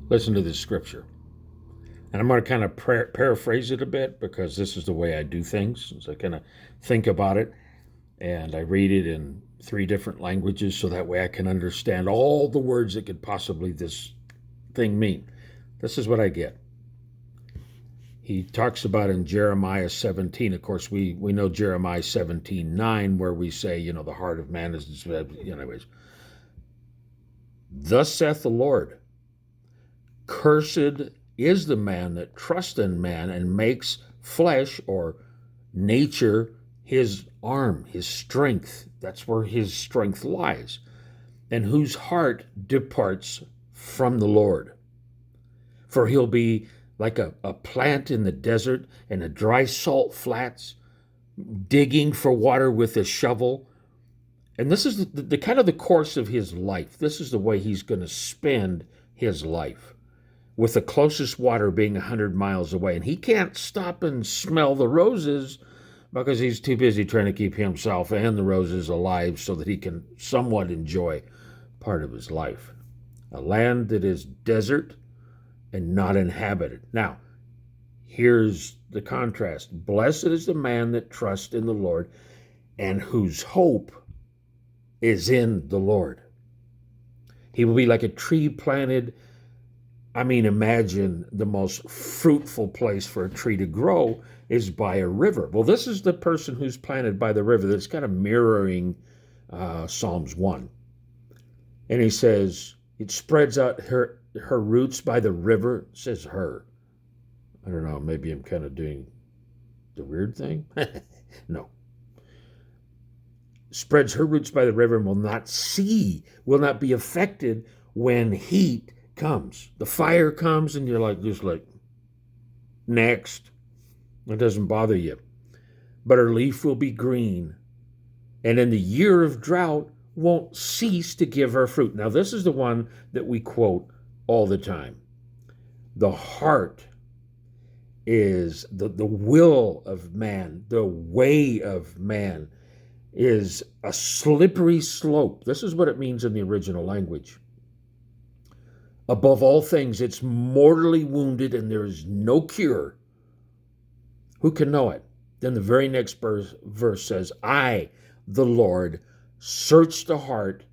Listen to this scripture. And I'm going to kind of paraphrase it a bit because this is the way I do things. So I kind of think about it and I read it in three different languages so that way I can understand all the words that could possibly this thing mean. This is what I get. He talks about in Jeremiah 17. Of course, we know Jeremiah 17:9, where we say, the heart of man is, anyways. Thus saith the Lord, cursed is the man that trusts in man and makes flesh or nature his arm, his strength. That's where his strength lies. And whose heart departs from the Lord. For he'll be like a plant in the desert and a dry salt flats, digging for water with a shovel. And this is the kind of the course of his life. This is the way he's going to spend his life, with the closest water being 100 miles away. And he can't stop and smell the roses because he's too busy trying to keep himself and the roses alive so that he can somewhat enjoy part of his life. A land that is desert and not inhabited. Now, here's the contrast. Blessed is the man that trusts in the Lord and whose hope is in the Lord. He will be like a tree planted. Imagine the most fruitful place for a tree to grow is by a river. Well, this is the person who's planted by the river that's kind of mirroring Psalms 1. And he says, it spreads out her roots by the river. It says her. I don't know, maybe I'm kind of doing the weird thing. No. Spreads her roots by the river and will not be affected when heat comes. The fire comes and you're just like, next. It doesn't bother you. But her leaf will be green, and in the year of drought won't cease to give her fruit. Now, this is the one that we quote all the time. The heart is the will of man, the way of man is a slippery slope. This is what it means in the original language. Above all things, it's mortally wounded and there is no cure. Who can know it? Then the very next verse says, I, the Lord, search the heart.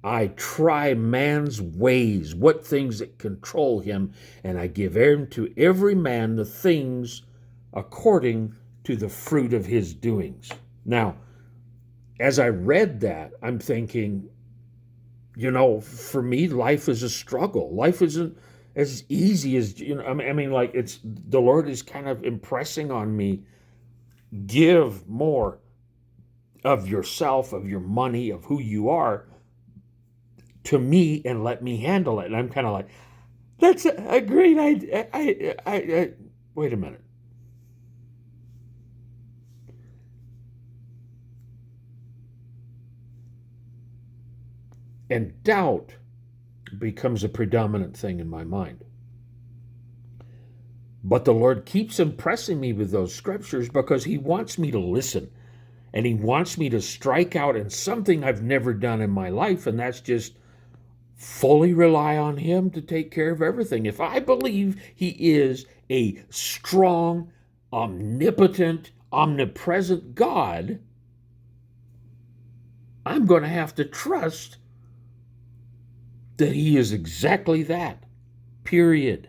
I try man's ways, what things that control him, and I give to every man the things according to the fruit of his doings. Now, as I read that, I'm thinking, for me, life is a struggle. Life isn't as easy as, it's the Lord is kind of impressing on me, give more of yourself, of your money, of who you are to me and let me handle it. And I'm kind of like, that's a great idea. I wait a minute. And doubt becomes a predominant thing in my mind. But the Lord keeps impressing me with those scriptures because he wants me to listen. And he wants me to strike out in something I've never done in my life, and that's just fully rely on him to take care of everything. If I believe he is a strong, omnipotent, omnipresent God, I'm going to have to trust that he is exactly that, period,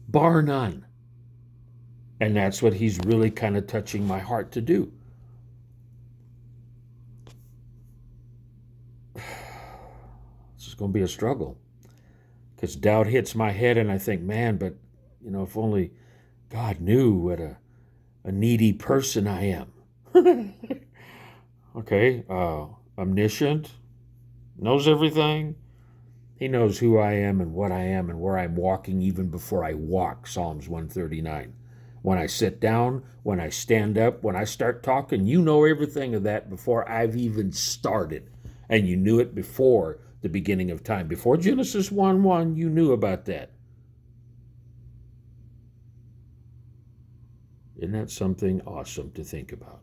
bar none. And that's what he's really kind of touching my heart to do. This is going to be a struggle because doubt hits my head and I think, man, but, if only God knew what a needy person I am. Okay, omniscient, knows everything. He knows who I am and what I am and where I'm walking even before I walk, Psalms 139. When I sit down, when I stand up, when I start talking, you know everything of that before I've even started. And you knew it before the beginning of time. Before Genesis 1:1, you knew about that. Isn't that something awesome to think about?